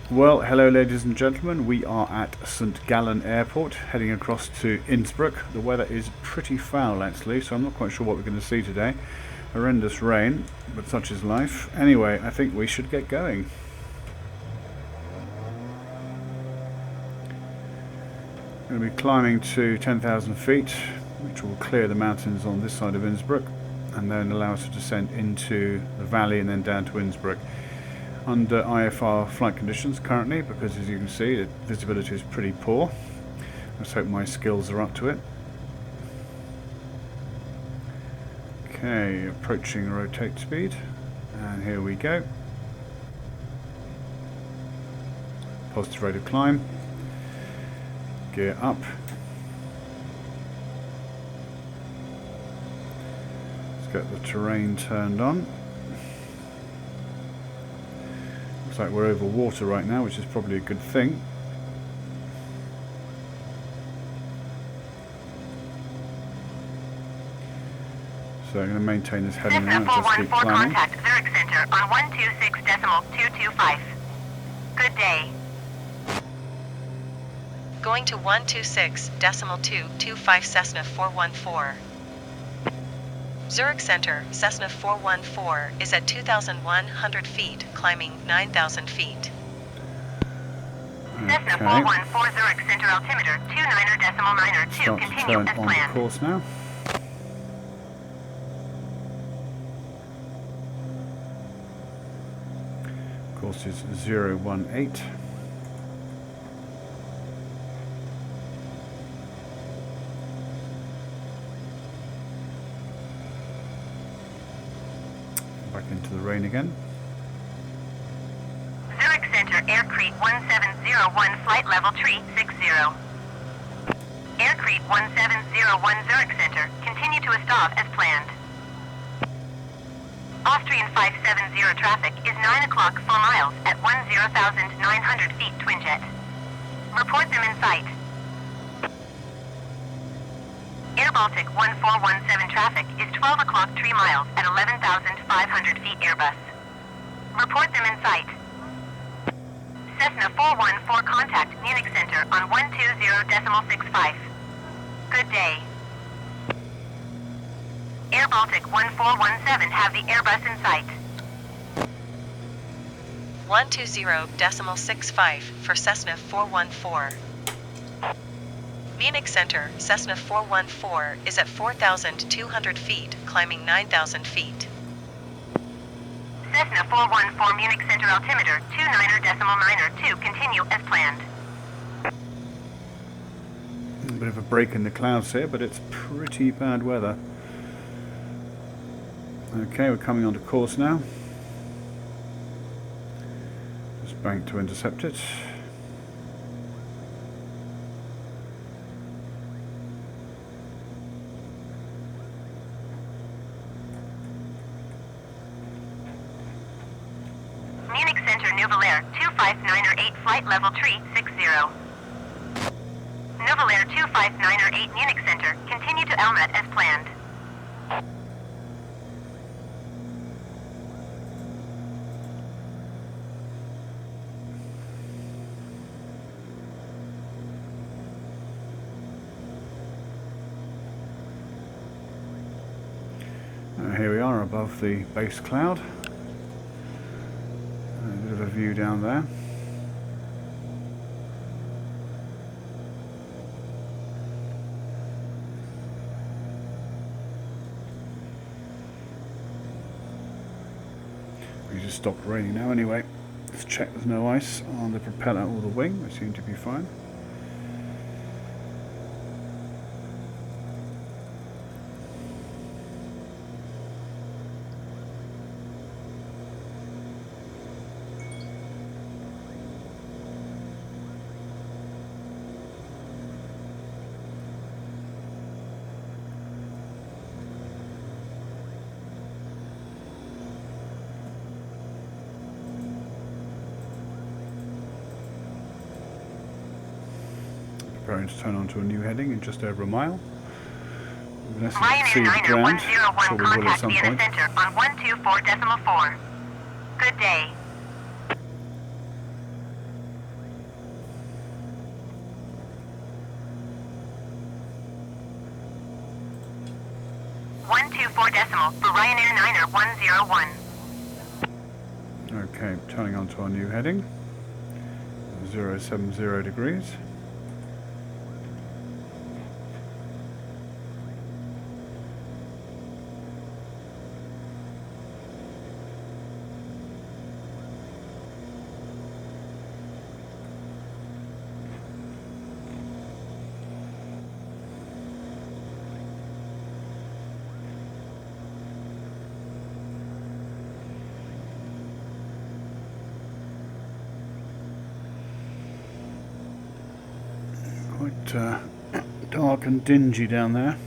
Well, hello ladies and gentlemen, we are at St Gallen Airport heading across to Innsbruck. The weather is pretty foul actually, so I'm not quite sure what we're going to see today. Horrendous rain, but such is life. Anyway, I think we should get going. We're going to be climbing to 10,000 feet, which will clear the mountains on this side of Innsbruck and then allow us to descend into the valley and then down to Innsbruck. Under IFR flight conditions currently, because as you can see the visibility is pretty poor. Let's hope my skills are up to it. Okay, approaching rotate speed, and here we go. Positive rate of climb, gear up. Let's get the terrain turned on. Looks like we're over water right now, which is probably a good thing. So I'm going to maintain this heading now and just keep climbing. Contact Zurich Center on 126.225. Good day. Going to 126.225 Cessna 414. Zurich Center, Cessna 414 is at 2,100 feet, climbing 9,000 feet. Cessna 414 Zurich Center altimeter 29.92. Start to Continue turn as on planned. the course now. Course is 018. Back into the rain again. Zurich Center Aircrete 1701 flight level tree 60. Aircrete 1701 Zurich Center, continue to Astov as planned. Austrian 570 traffic is 9 o'clock 4 miles at 10,900 feet twin jet. Report them in sight. Air Baltic 1417 traffic is 12 o'clock 3 miles at 11,500 feet Airbus. Report them in sight. Cessna 414 contact Munich Center on 120.65. Good day. Air Baltic 1417 have the Airbus in sight. 120.65 for Cessna 414. Munich Center, Cessna 414 is at 4,200 feet, climbing 9,000 feet. Cessna 414 Munich Center altimeter 29.92. Continue as planned. A bit of a break in the clouds here, but it's pretty bad weather. Okay, we're coming onto course now. Just bank to intercept it. Munich Center Nouvel Air 25908 flight level tree 60. Nouvel Air 25908 Munich Center, continue to Elmet as planned. Here we are above the base cloud. A bit of a view down there. We just stopped raining now anyway. Let's check there's no ice on the propeller or the wing. They seem to be fine. Preparing to turn onto a new heading in just over a mile. In essence, see the ground, probably will at some point. Center on 124.4. Good day. 4 decimal for Ryanair Niner 101. Okay, turning on to our new heading, 070 degrees. Quite dark and dingy down there.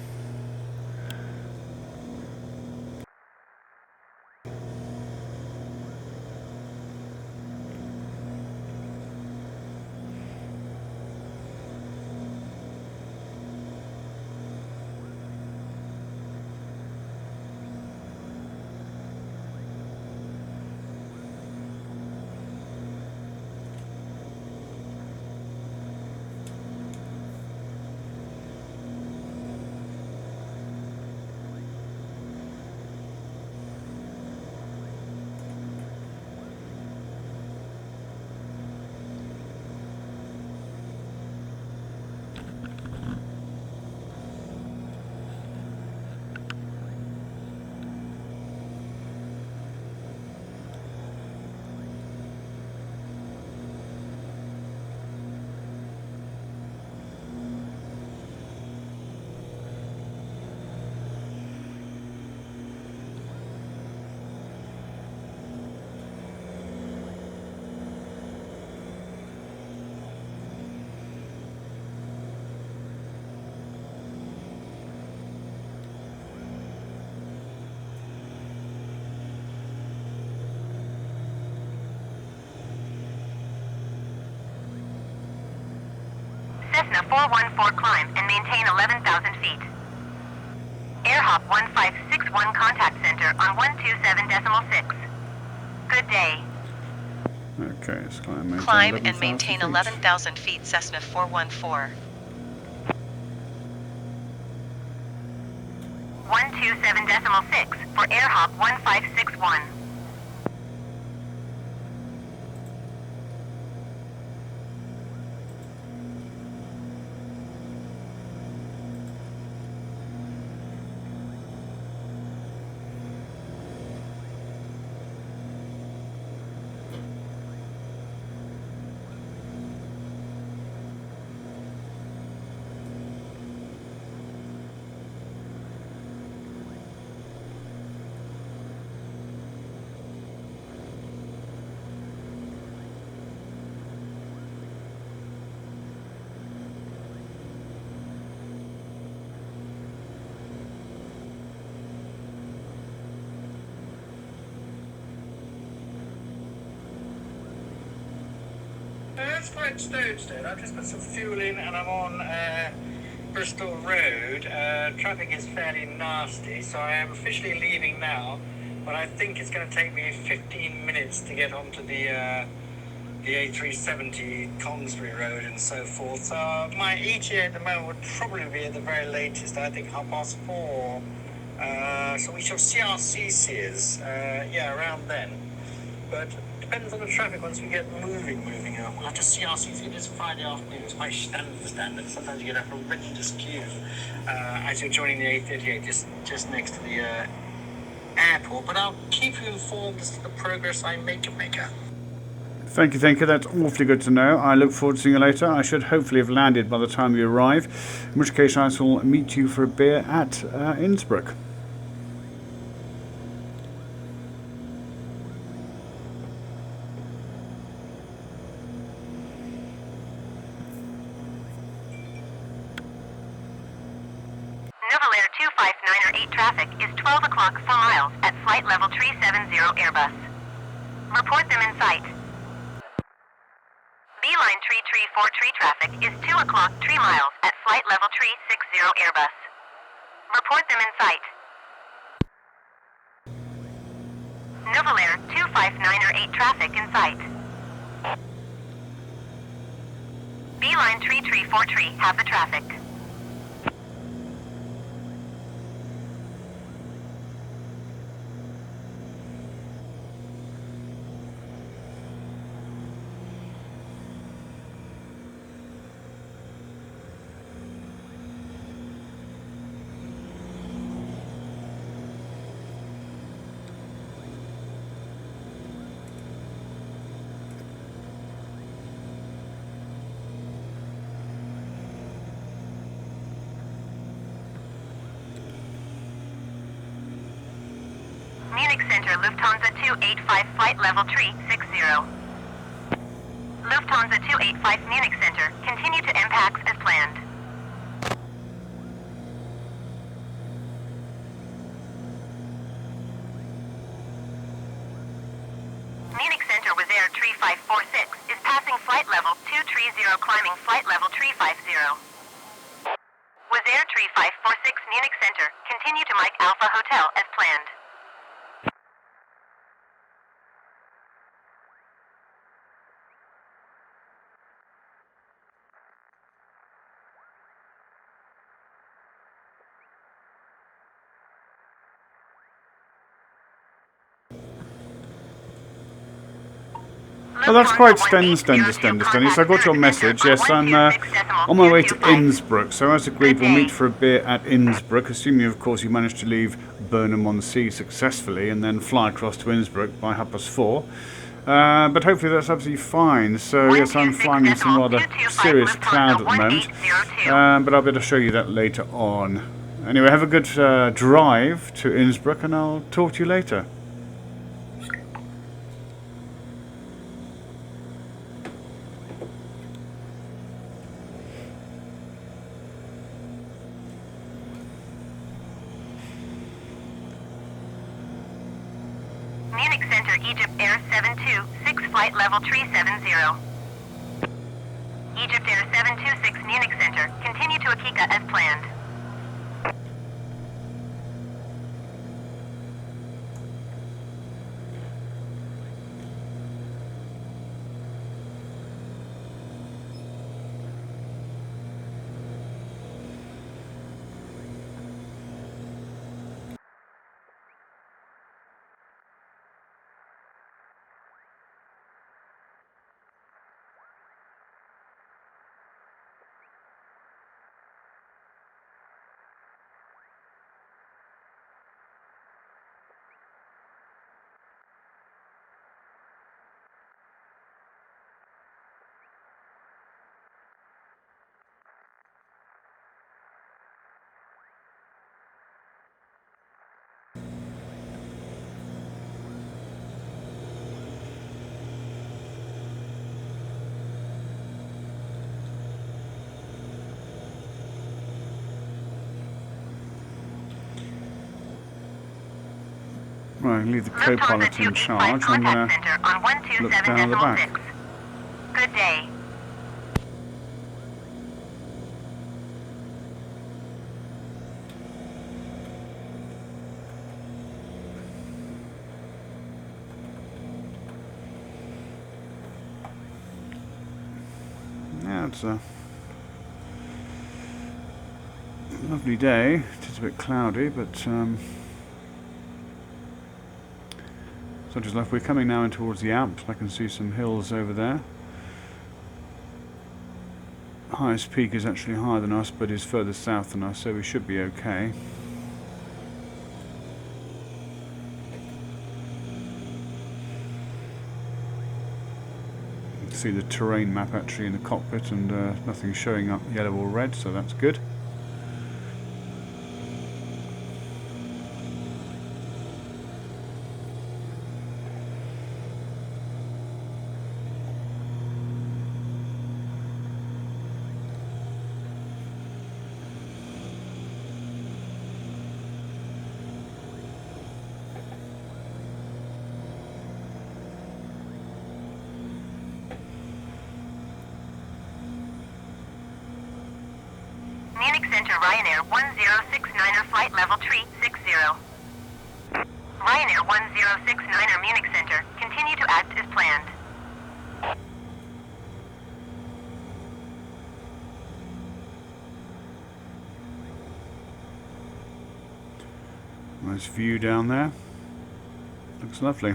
Cessna 414 climb and maintain 11,000 feet. Airhop 1561 contact center on 127.6. Good day. Okay, let's climb and maintain 11,000 feet, Cessna 414. 127.6 for Airhop 1561. It's quite stowed. I've just put some fuel in and I'm on Bristol Road. Traffic is fairly nasty, so I am officially leaving now. But I think it's going to take me 15 minutes to get onto the A370 Congsbury Road and so forth. So my ETA at the moment would probably be at the very latest, I think 4:30. So we shall see our CCs, around then. But depends on the traffic once we get moving. We'll have to see our CC. It is Friday afternoon. It's my standard. Sometimes you get a horrendous queue as you're joining the A38 just next to the airport. But I'll keep you informed as to the progress I make. Thank you. That's awfully good to know. I look forward to seeing you later. I should hopefully have landed by the time you arrive, in which case I shall meet you for a beer at Innsbruck. Novalair 259 traffic is 12 o'clock 4 miles at flight level 370 Airbus. Report them in sight. Beeline 334 traffic is 2 o'clock 3 miles at flight level 360 Airbus. Report them in sight. Novalair 259 traffic in sight. Beeline 334 have the traffic. Munich Center, Lufthansa 285, flight level 360. Lufthansa 285 Munich Center, continue to MPAX as planned. Munich Center with Air 3546 is passing flight level 230, climbing flight level 350. With Air 3546 Munich Center, continue to Mike Alpha Hotel as planned. Well, that's quite Stennis. I got your message. Yes, I'm on my way to Innsbruck. So as agreed, we'll meet for a beer at Innsbruck, assuming, of course, you managed to leave Burnham-on-Sea successfully and then fly across to Innsbruck by 4:30. But hopefully that's absolutely fine. So yes, I'm flying in some rather serious cloud at the moment. But I'll be able to show you that later on. Anyway, have a good drive to Innsbruck, and I'll talk to you later. Munich Center, Egypt Air 726, flight level 370. Egypt Air 726 Munich Center, continue to Akika as planned. Right, leave the co-pilot in charge. I'm going to look down at the back. Good day. Yeah, it's a lovely day. It's a bit cloudy, but such as life. We're coming now in towards the Alps. I can see some hills over there. Highest peak is actually higher than us, but is further south than us, so we should be okay. You can see the terrain map actually in the cockpit, and nothing showing up yellow or red, so that's good. Munich Center, Ryanair 1069er, flight level 360. Ryanair 1069er, Munich Center, continue to act as planned. Nice view down there. Looks lovely.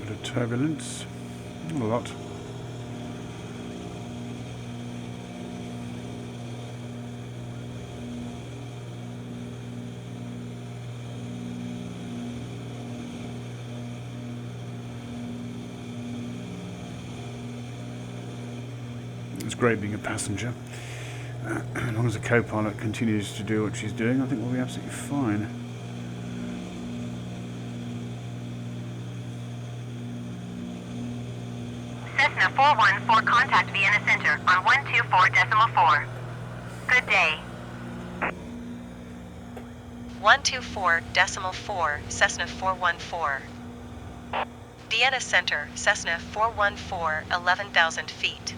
bit of turbulence, not a lot. It's great being a passenger. As long as the co-pilot continues to do what she's doing, I think we'll be absolutely fine. Cessna 414, contact Vienna Center on 124.4. Good day. 124.4, Cessna 414. Vienna Center, Cessna 414, 11,000 feet.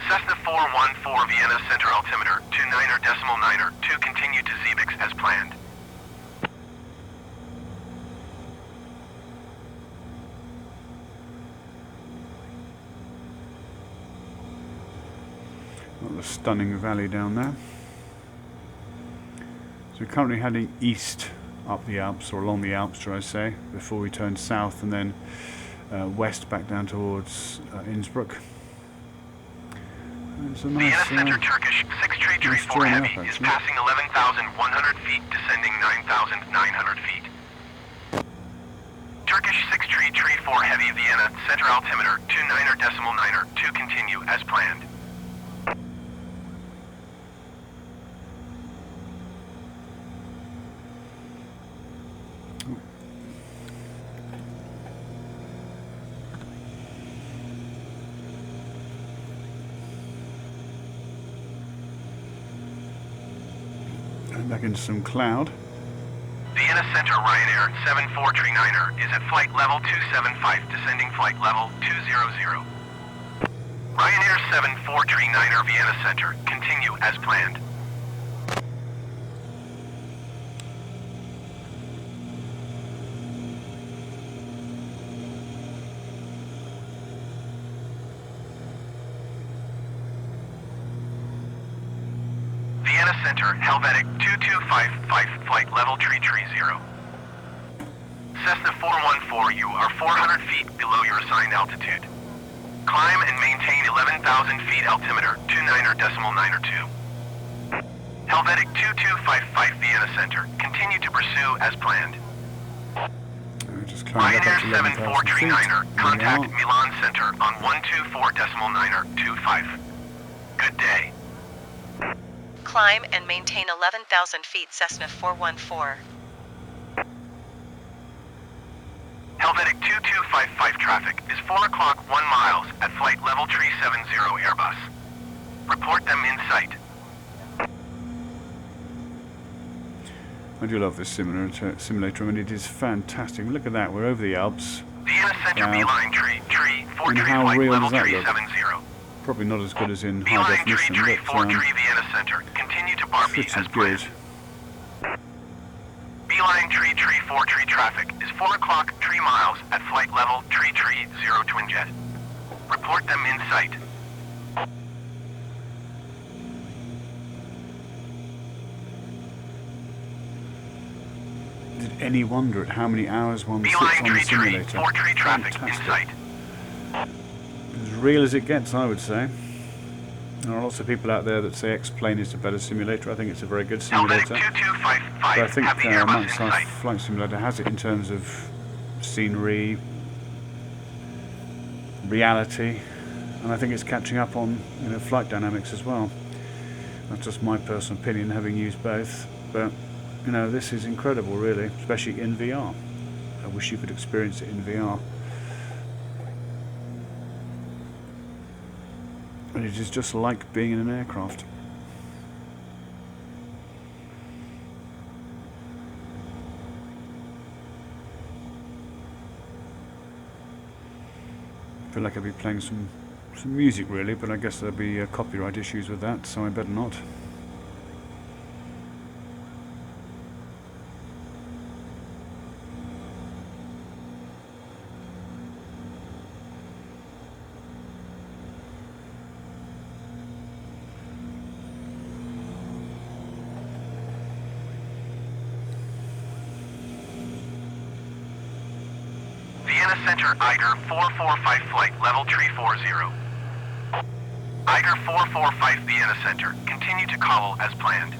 Cessna 414 Vienna Center altimeter 29.9, 2 continue to Xebix as planned. Got the stunning valley down there. So we're currently heading east up the Alps, or along the Alps, should I say, before we turn south and then west back down towards Innsbruck. It's a nice, Vienna Center Turkish 6334 nice Heavy journey up, is actually. passing 11,100 feet, descending 9,900 feet. Turkish 6334 Heavy Vienna Center altimeter 29.9, 2 continue as planned. Back into some cloud. Vienna Center Ryanair 7439er is at flight level 275, descending flight level 200. Ryanair 7439er Vienna Center, continue as planned. Vienna Center, Helvetic 2255, flight level 330. Cessna 414, you are 400 feet below your assigned altitude. Climb and maintain 11,000 feet altimeter 29.902. Helvetic 2255 Vienna Center, continue to pursue as planned. Just climbing back up to Ryanair 11,000 feet. 7439er, There we contact are. Milan Center on 124.925. Good day. Climb and maintain 11,000 feet, Cessna 414. Helvetic 2255 traffic is 4 o'clock 1 miles at flight level 370 Airbus. Report them in sight. I do love this simulator. I mean, it is fantastic. Look at that. We're over the Alps. Vienna Center Wow. Beeline tree And 43 how flight real level does that look? 370. Probably not as good as in high Beeline definition, tree but 43 Vienna Center, continue to Barbie pretty as good. planned. Beeline tree 43 traffic is 4 o'clock 3 miles at flight level 330 twin jet. Report them in sight. Did any wonder at how many hours one sits Beeline on the tree simulator? 43 traffic in Fantastic. sight. As real as it gets, I would say. There are lots of people out there that say X-Plane is a better simulator. I think it's a very good Helvetic simulator. 2255, But I think have the Airbus in Microsoft sight. Flight Simulator has it in terms of scenery, reality, and I think it's catching up on flight dynamics as well. That's just my personal opinion, having used both. But this is incredible, really, especially in VR. I wish you could experience it in VR. And it is just like being in an aircraft. I feel like I'd be playing some music really, but I guess there'll be copyright issues with that, so I better not. Vienna Vienna Center, Eiger 445 flight, level tree 40. Eiger 445 Vienna Center, continue to call as planned.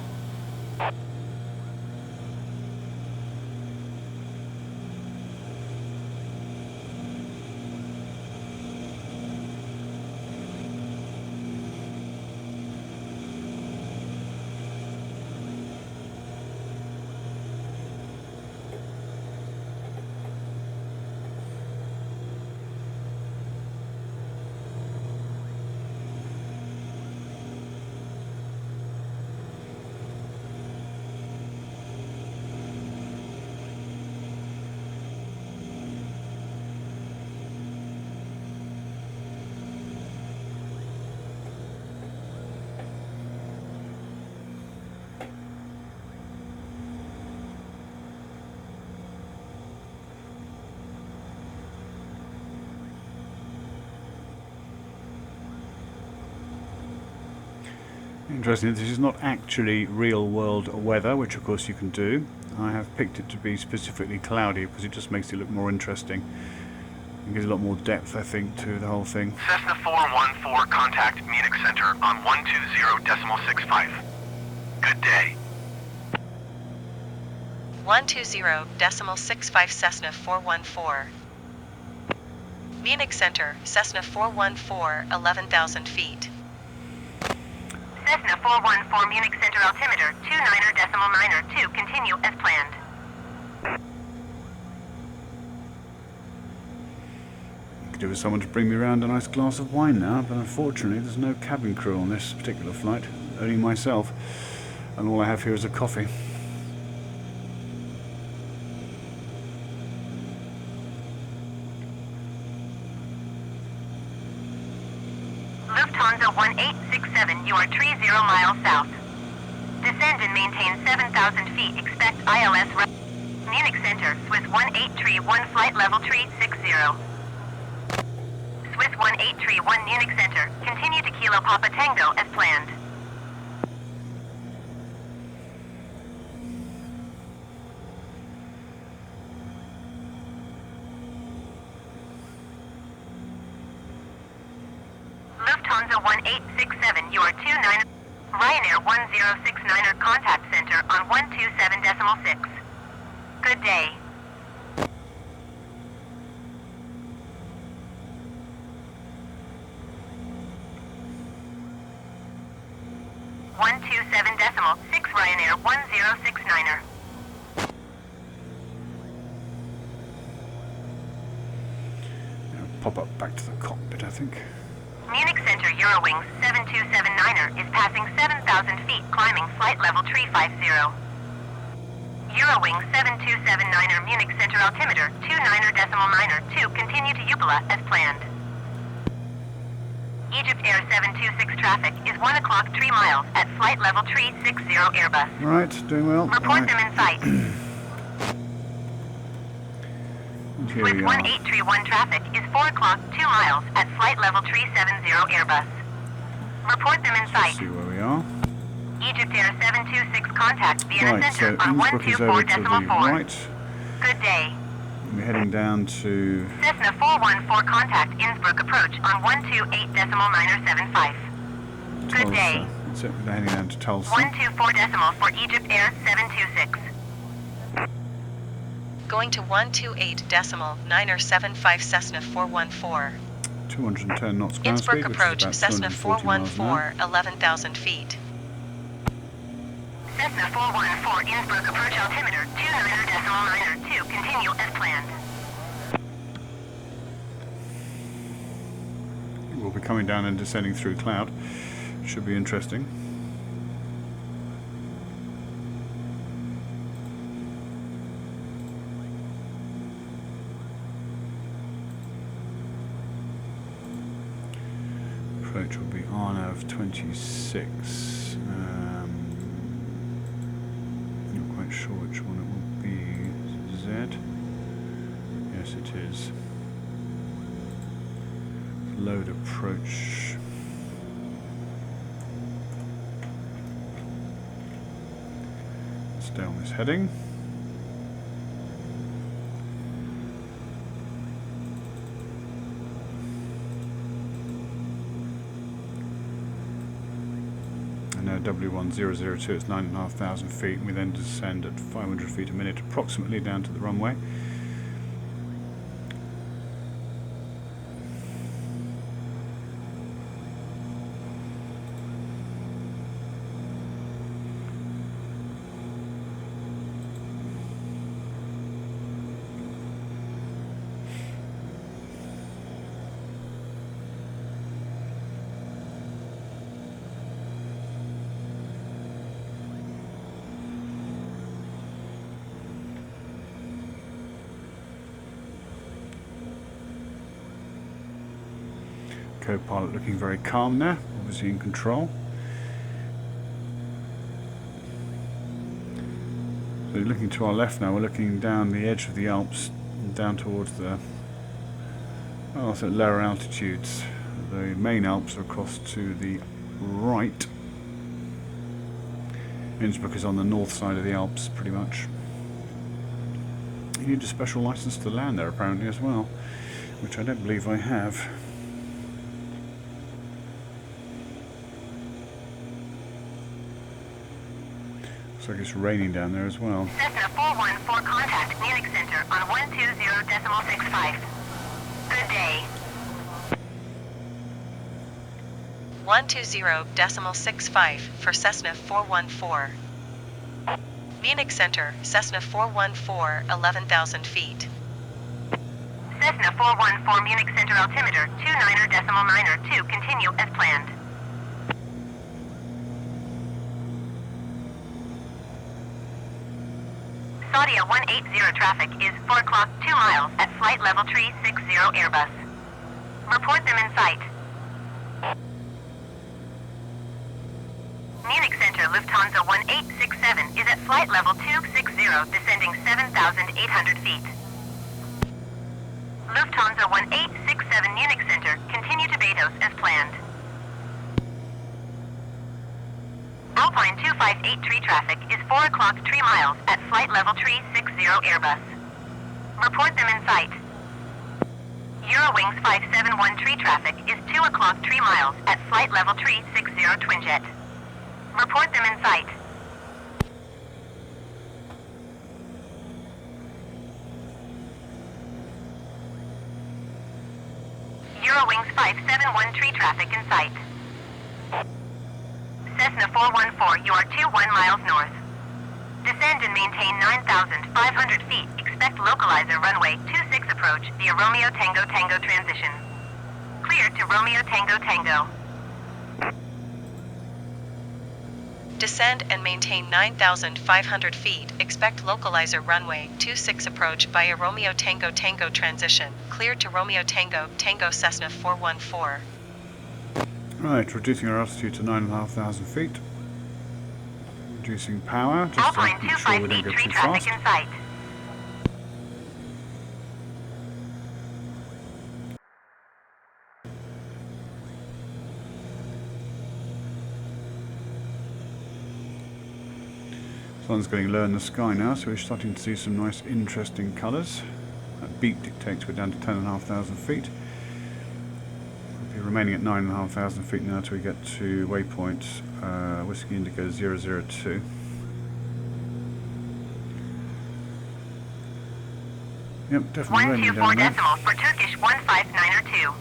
Interesting, this is not actually real world weather, which of course you can do. I have picked it to be specifically cloudy because it just makes it look more interesting. It gives a lot more depth, I think, to the whole thing. Cessna 414, contact Munich Center on 120.65. Good day. 120.65 Cessna 414. Munich Center, Cessna 414, 11,000 feet. Cessna 414 Munich Center altimeter 29.92, continue as planned. Could do with someone to bring me around a nice glass of wine now, but unfortunately there's no cabin crew on this particular flight, only myself, and all I have here is a coffee. Lufthansa 1867, you are 30 miles south. Descend and maintain 7,000 feet, expect ILS Munich Center, Swiss 1831, flight level 360. Swiss 1831 Munich Center, continue to Kilo Papa Tango as planned. Lufthansa 1867, you are 29. Ryanair 1069er contact center on 127.6. Good day. .6 Ryanair 1069er. Pop up back to the cockpit, I think. Munich Center Eurowings 7279er is passing 7,000 feet, climbing flight level 350. Eurowings 7279er Munich Center altimeter 29.92, continue to Upala as planned. Egypt Air 726 traffic is 1 o'clock 3 miles at flight level 360 Airbus. Right, doing well. Report them in sight. Here Swiss we are. 1831 traffic is 4 o'clock 2 miles at flight level 370 Airbus. Report them in sight. See where we are. Egypt Air 726 contact Vienna Right, so Center on Innsbruck is over to the 124.4. right. Good day. We're heading down to Cessna 414 contact Innsbruck approach on 128.975. Good day. Tulsa. That's it, we're heading down to Tulsa. 124 decimal for Egypt Air 726. Going to 128.975 Cessna 414. 210 knots ground Innsbruck speed, which approach, is about Cessna 240 miles an hour. 414, 11,000 feet. Cessna 414 Innsbruck approach altimeter 29.92, continue as planned. We'll be coming down and descending through cloud. Should be interesting. Approach will be RNAV 26. Not quite sure which one it will be. Z? Yes, it is. Load approach. Stay on this heading. W1002, it's 9,500 feet, and we then descend at 500 feet a minute approximately down to the runway. Co-pilot looking very calm there, obviously in control. So looking to our left now, we're looking down the edge of the Alps, down towards the lower altitudes. The main Alps are across to the right. Innsbruck is on the north side of the Alps, pretty much. You need a special license to land there apparently as well, which I don't believe I have. Looks like it's raining down there as well. Cessna 414 contact Munich Center on 120.65. Good day. 120.65 for Cessna 414. Munich Center, Cessna 414, 11,000 feet. Cessna 414 Munich Center altimeter 29.902, continue as planned. Saudia 180 traffic is 4 o'clock 2 miles at flight level 360 Airbus. Report them in sight. Munich Center Lufthansa 1867 is at flight level 260, descending 7,800 feet. Lufthansa 1867 Munich Center, continue to Betos as planned. Alpine 2583 traffic is 4 o'clock 3 miles at flight level 360 Airbus. Report them in sight. Eurowings 5713 traffic is 2 o'clock 3 miles at flight level 360 Twinjet. Report them in sight. Eurowings 5713 traffic in sight. Cessna 414, you are 21 miles north. Descend and maintain 9,500 feet. Expect localizer runway 26 approach via Romeo Tango Tango transition. Clear to Romeo Tango Tango. Descend and maintain 9,500 feet. Expect localizer runway 26 approach via Romeo Tango Tango transition. Clear to Romeo Tango Tango Cessna 414. Right, reducing our altitude to 9,500 feet. Reducing power, just to Alpine make sure we don't go 2583 too traffic fast. in sight. Sun's getting low in the sky now, so we're starting to see some nice interesting colours. That beat dictates we're down to 10,500 feet. We'll be remaining at 9,500 feet now till we get to waypoint Whiskey Indigo 002. Yep, definitely raining 124 down there. decimal for Turkish 15902.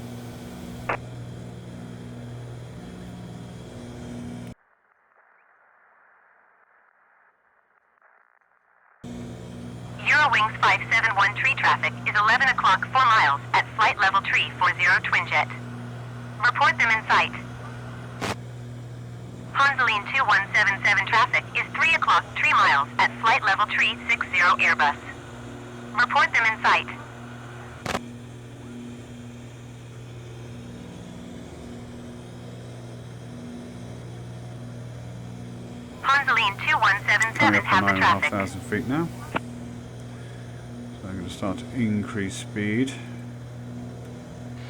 Eurowings 5713 traffic is 11 o'clock 4 miles at flight level 340 Twinjet. Report them in sight. Hansaline 2177 traffic is 3 o'clock 3 miles at flight level 360 Airbus. Report them in sight. Hansaline 2177 Coming up have to the traffic. 9,500 feet now. So I'm going to start to increase speed.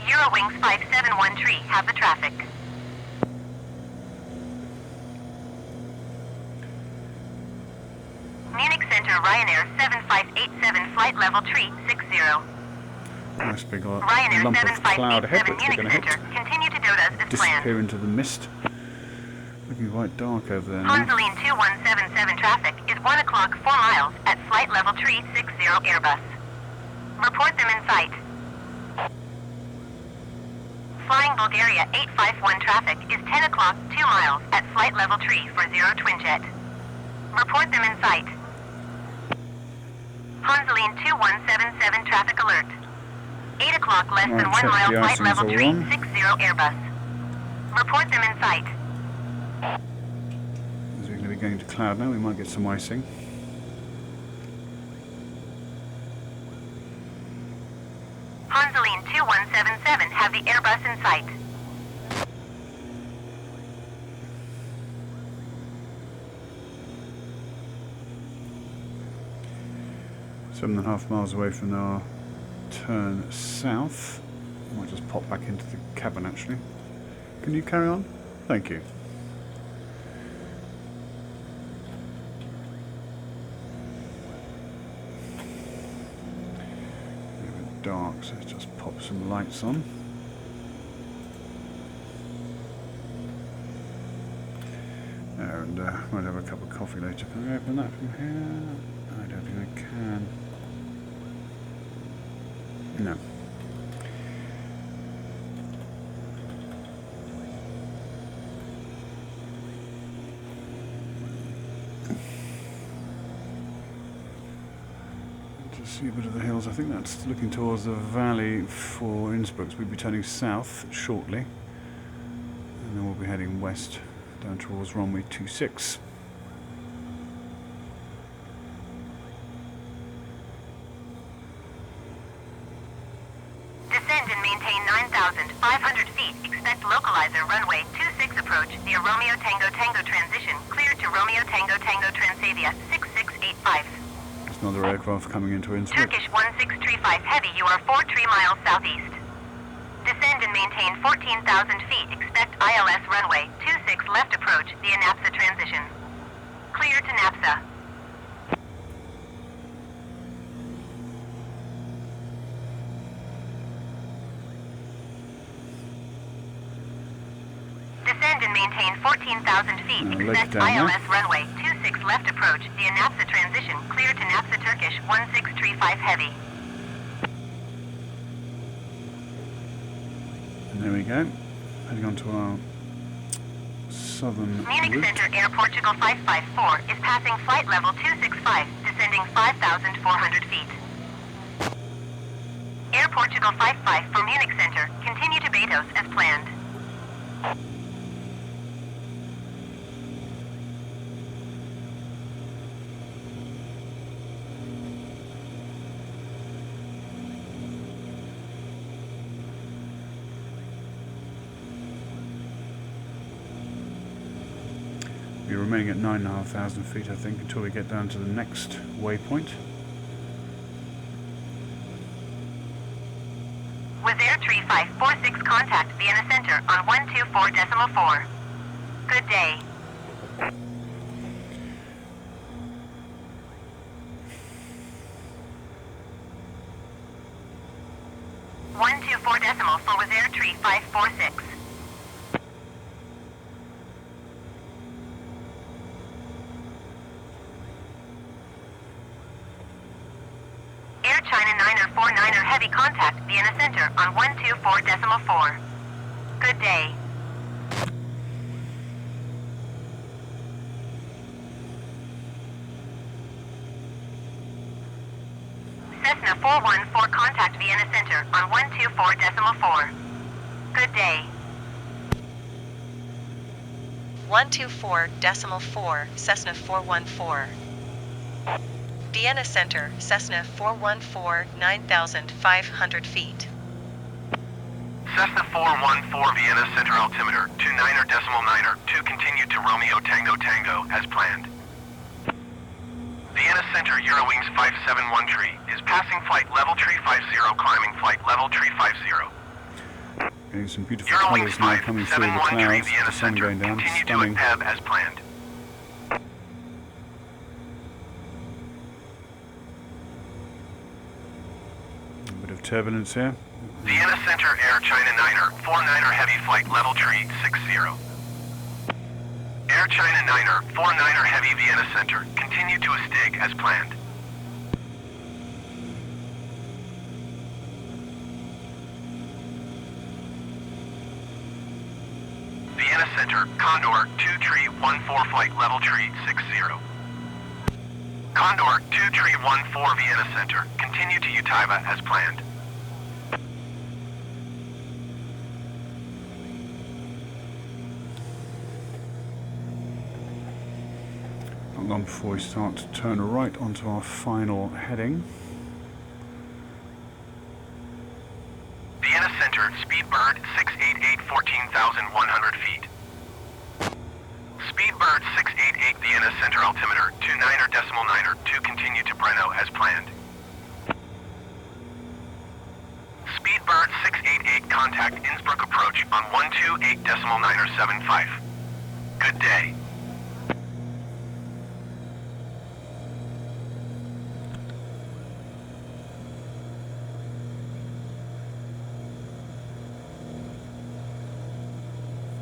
Eurowings 5713 have the traffic. Munich Center Ryanair 7587 flight level 360. Nice big Ryanair lump of cloud ahead, 7587 which we're going Munich to Center, continue to Dodas as planned. disappear into the mist Looking quite dark over there now. Honzoline 2177 traffic is 1 o'clock 4 miles at flight level 360 Airbus. Report them in sight. Flying Bulgaria 851 traffic is 10 o'clock 2 miles at flight level 340 Twinjet. Report them in sight. Honzoline 2177 traffic alert. 8 o'clock less than 1 mile flight level 360 Airbus. Report them in sight. As we're going to be going to cloud now, we might get some icing. Honzoline 2177 have the Airbus in sight. Seven and a half miles away from our turn south. I might just pop back into the cabin actually. Can you carry on? Thank you. A bit dark, so let's just pop some lights on. There, and might have a cup of coffee later. Can I open that from here? I don't think I can. No. Just see a bit of the hills. I think that's looking towards the valley for Innsbruck. So we'll be turning south shortly, and then we'll be heading west down towards runway 26. Descend and maintain 9,500 feet. Expect localizer runway 26 approach via Romeo Tango Tango transition. Clear to Romeo Tango Tango Transavia 6685. There's another aircraft coming into Innsbruck. Turkish 1635 Heavy, you are 43 miles southeast. Descend and maintain 14,000 feet. Expect ILS runway 26 left approach via NAPSA transition. Clear to NAPSA. Descend and maintain 14,000 feet. Expect ILS runway 26 left approach via NAPSA transition. Clear to NAPSA Turkish 1635 Heavy. And there we go. Heading on to our southern Munich route. Center Air Portugal 554 is passing flight level 265, descending 5,400 feet. Air Portugal 55 for Munich Center, continue to Betos as planned. We're remaining at 9,500 feet, I think, until we get down to the next waypoint. With Air 3546 contact Vienna Center on 124.4. Good day. for with Air 3546. Air China 949er heavy contact Vienna Center on 124.4. Good day. Cessna 414 contact Vienna Center on 124.4. Good day. 124.4 Cessna 414. Vienna Center, Cessna 414, 9,500 feet. Cessna 414 Vienna Center altimeter 29.9er to continue to Romeo Tango Tango as planned. Vienna Center Eurowings 571 tree is passing flight level 350 climbing flight level 350. Getting some beautiful colours now coming through the clouds, the sun going down, stunning. Continue to as planned. Turbulence here. Vienna Center Air China 9er, 49er heavy flight level 360. China 9er, 49er Heavy Vienna Center, continue to Astig as planned. Vienna Center, Condor 2314 flight level tree 60. Condor 2314 Vienna Center, continue to Utaiba as planned. Not long before we start to turn right onto our final heading. Vienna Center, Speedbird 688 14,100 feet. Speedbird 688 Vienna Center altimeter 29er, 2 continue to Breno as planned. Speedbird 688 contact Innsbruck approach on 128.975. Good day.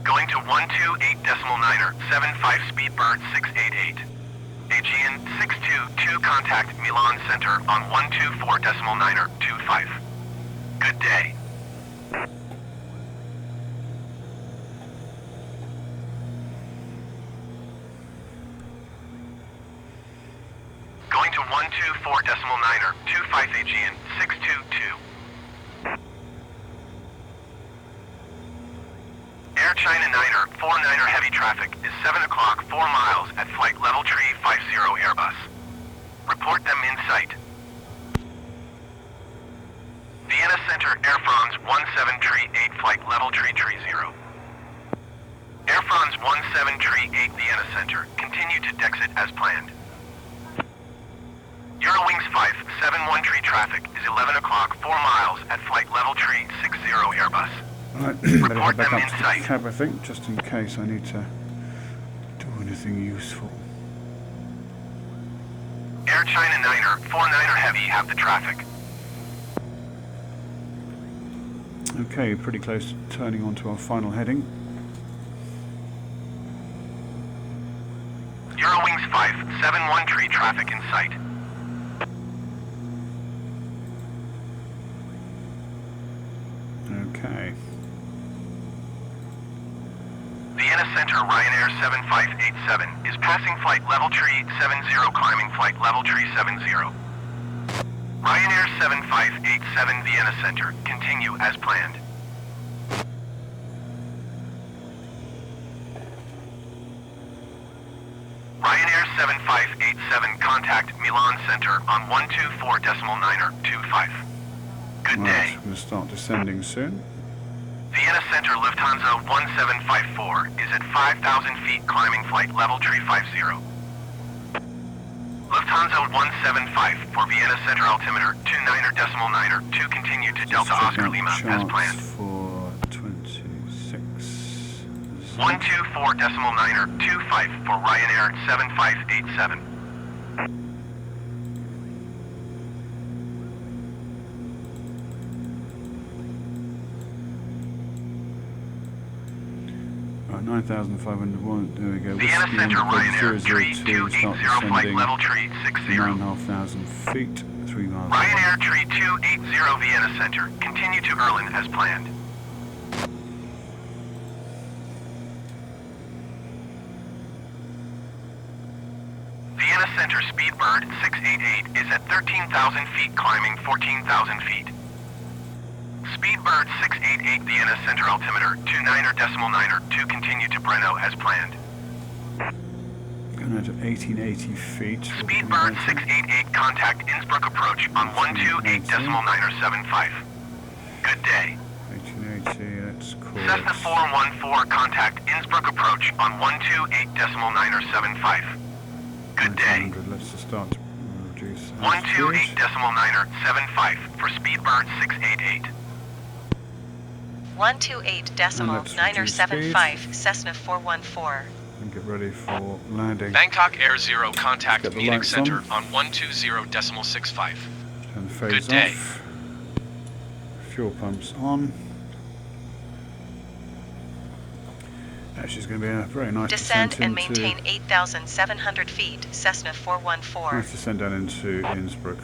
Going to 128.975 Speedbird 688. Aegean 622 contact Milan Center on 124.925. Good day. Going to 124.925 Aegean 622. Air China 9er, 49er heavy traffic is 7 o'clock 4 miles at flight level tree 50 Airbus. Report them in sight. Vienna Center, Air France 1738 flight level tree 30. Air France 1738 Vienna Center, continue to Dexit as planned. Eurowings 571 tree traffic is 11 o'clock 4 miles at flight level tree 60 Airbus. Right, better head Report back them up in to the sight. cab, I think, just in case I need to do anything useful. Air China 9er, 49er heavy have the traffic. Okay, pretty close to turning onto our final heading. Eurowings 571 tree traffic in sight. Okay. Vienna Center, Ryanair 7587 is passing flight level tree 70 climbing flight level tree 70. Ryanair 7587 Vienna Center, continue as planned. Ryanair 7587 contact Milan Center on 124.925. Good Right, day. I'm going to start descending soon. Vienna Center Lufthansa 1754 is at 5,000 feet climbing flight level tree 50. Lufthansa 175 for Vienna Center altimeter 29.9 continue to Delta Just Oscar check Lima out as charts planned. for 26. 124.925 for Ryanair 7587. Right, 9,501. There we go. Vienna Whiskey Center India Ryanair 002. Start 3280 flight descending. level tree 60. 9,500 feet. 3 miles. Ryanair 3280 Vienna Center, continue to Erlin as planned. Vienna Center Speedbird 688 is at 13,000 feet climbing 14,000 feet. Speedbird 688 Vienna Center altimeter 29.9 continue to Breno as planned. Going out to 1880 feet. Speedbird 688 contact Innsbruck approach on 128.975. Good day. 1880, let's call Cessna it 414 contact Innsbruck approach on 128.975. Good day. 1900. Let's just start to reduce that 128.975 for Speedbird 688. 128.975 Cessna 414. and get ready for landing. Bangkok Air Zero, contact Get the meeting lights center on. on 120.65. Turn the phase Good day. off. Fuel pumps on. Actually, it's going to be a very nice Descend descent and into... maintain 8,700 feet, Cessna 414. Nice descent down into Innsbruck.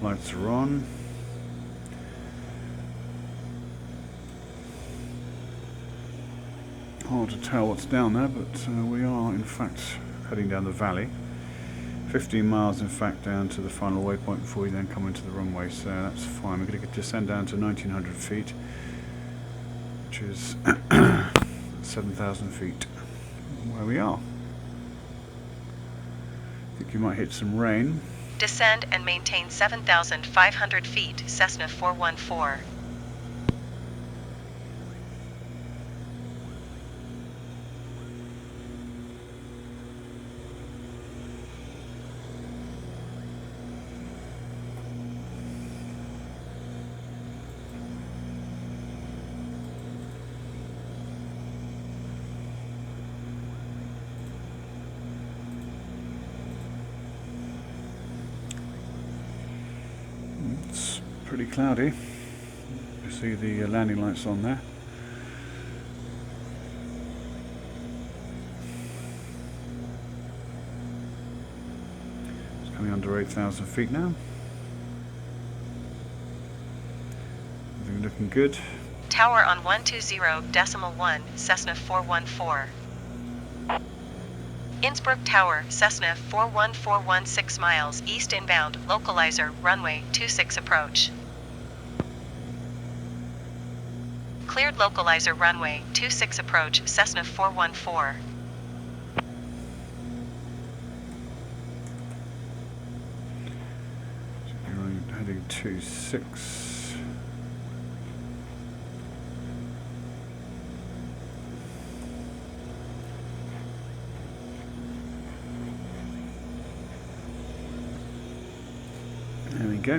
Lights are on. Hard to tell what's down there, but we are in fact heading down the valley. 15 miles in fact down to the final waypoint before we then come into the runway, so that's fine. We're going to descend down to 1900 feet, which is 7,000 feet where we are. I think you might hit some rain. Descend and maintain 7,500 feet, Cessna 414. It's pretty cloudy. You see the landing lights on there. It's coming under 8,000 feet now. Everything looking good. Tower on 120.1, Cessna 414. Innsbruck Tower, Cessna 414, 6 miles east inbound, localizer, runway 26 approach. Cleared localizer runway 26 approach, Cessna 414. You're heading 26. There we go. A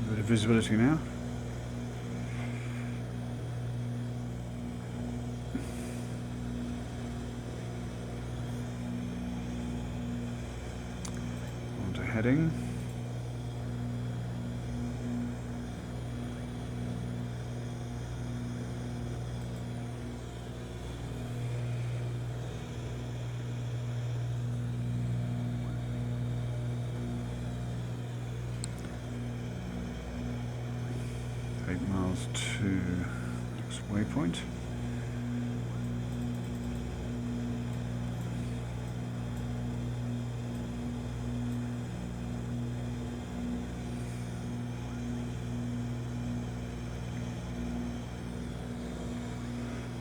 bit of visibility now. On to heading. To next waypoint.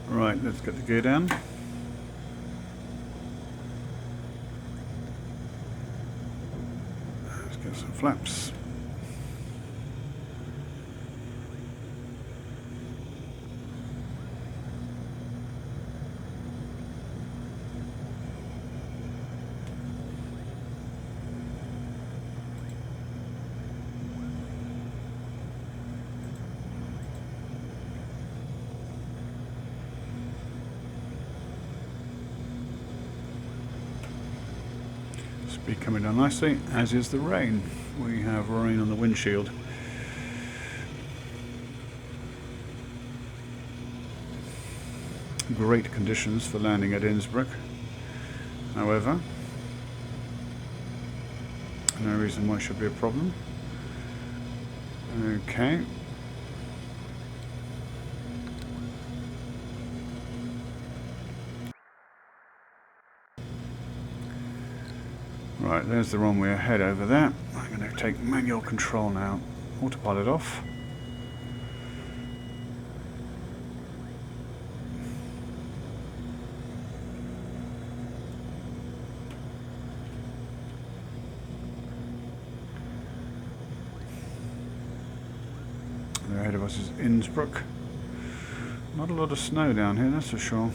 Right, let's get the gear down. Let's get some flaps. Speed coming down nicely, as is the rain. We have rain on the windshield. Great conditions for landing at Innsbruck. However, no reason why it should be a problem. Okay. Right, there's the runway ahead over there. I'm going to take manual control now. Autopilot off. There ahead of us is Innsbruck. Not a lot of snow down here, that's for sure.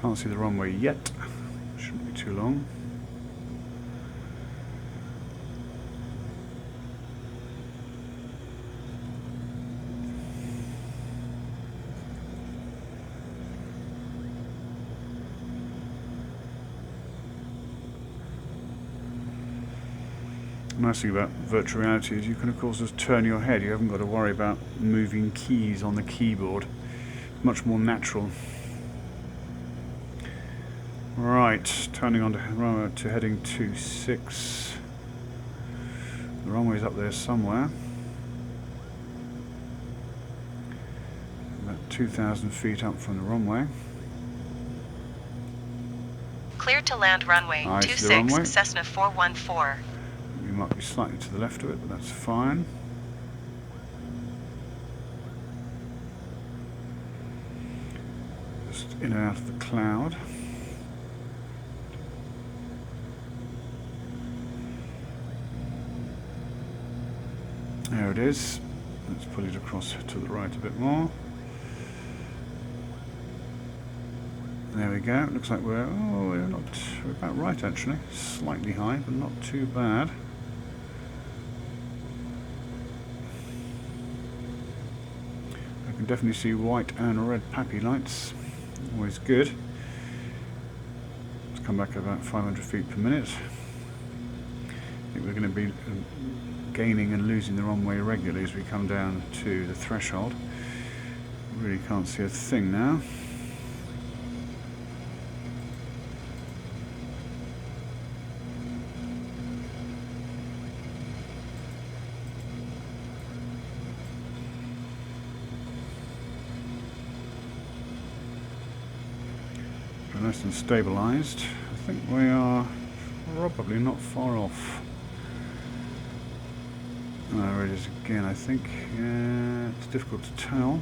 Can't see the runway yet. Shouldn't be too long. The nice thing about virtual reality is you can of course just turn your head. You haven't got to worry about moving keys on the keyboard. Much more natural. Right, turning on to heading 26. The runway's up there somewhere. About 2,000 feet up from the runway. Clear to land runway I see the 26 runway. Cessna 414. We might be slightly to the left of it, but that's fine. Just in and out of the cloud. There it is. Let's put it across to the right a bit more. There we go. Looks like we're about right actually. Slightly high, but not too bad. I can definitely see white and red pappy lights. Always good. Let's come back about 500 feet per minute. I think we're going to be gaining and losing the runway regularly as we come down to the threshold. Really can't see a thing now. Nice and stabilized. I think we are probably not far off. There it is again, I think. Yeah, it's difficult to tell.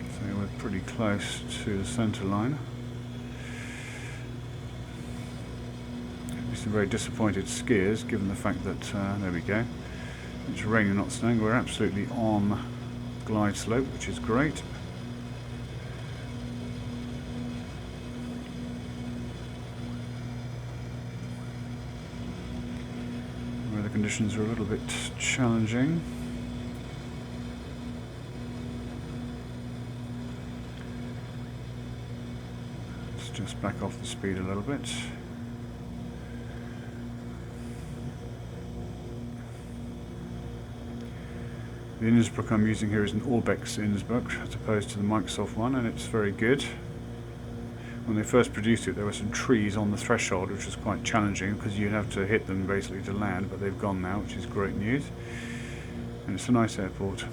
So we're pretty close to the centre line. Some very disappointed skiers, given the fact that there we go. It's raining, not snowing. We're absolutely on glide slope, which is great. Weather conditions are a little bit challenging. Let's just back off the speed a little bit. The Innsbruck I'm using here is an Orbex Innsbruck as opposed to the Microsoft one, and it's very good. When they first produced it, there were some trees on the threshold, which was quite challenging because you'd have to hit them basically to land, but they've gone now, which is great news. And it's a nice airport.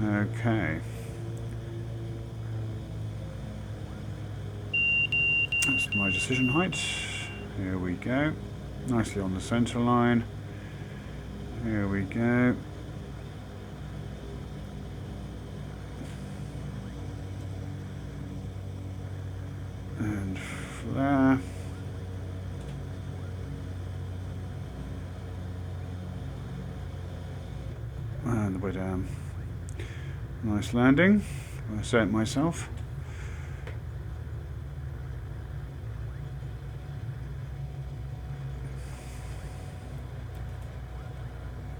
Okay. That's my decision height. Here we go. Nicely on the centre line. Here we go. And there. And the way down. Nice landing. I say it myself.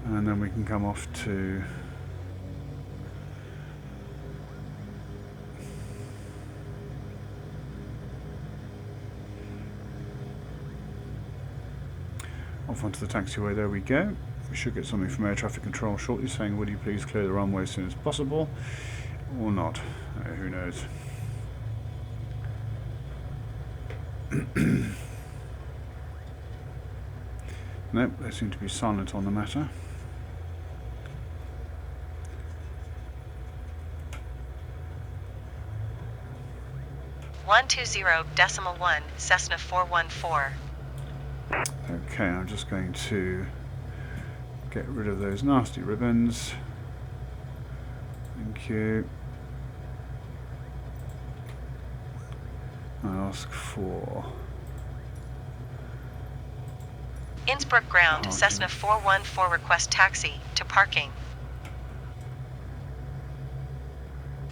And then we can come off to off onto the taxiway. There we go. We should get something from air traffic control shortly saying, would you please clear the runway as soon as possible, or not. Who knows. Nope, they seem to be silent on the matter. (120.1) Cessna 414. Okay, I'm just going to get rid of those nasty ribbons. Thank you. I ask for Innsbruck ground, Parking. Cessna 414 request taxi to parking.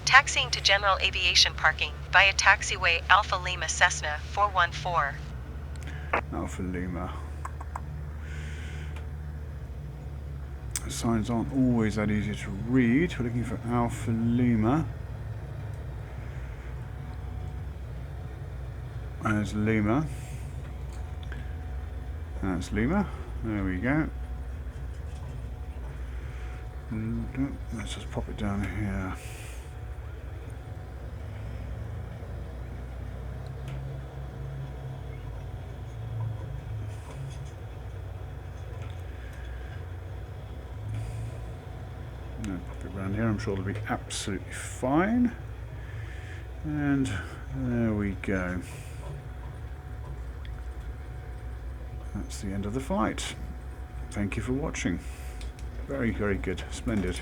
Taxiing to general aviation parking via taxiway Alpha Lima Cessna 414. Alpha Lima. The signs aren't always that easy to read. We're looking for Alpha Lima. There's Lima. That's Lima. There we go. Let's just pop it down here. No, pop it around here. I'm sure it'll be absolutely fine. And there we go. That's the end of the flight. Thank you for watching. Very, very good. Splendid.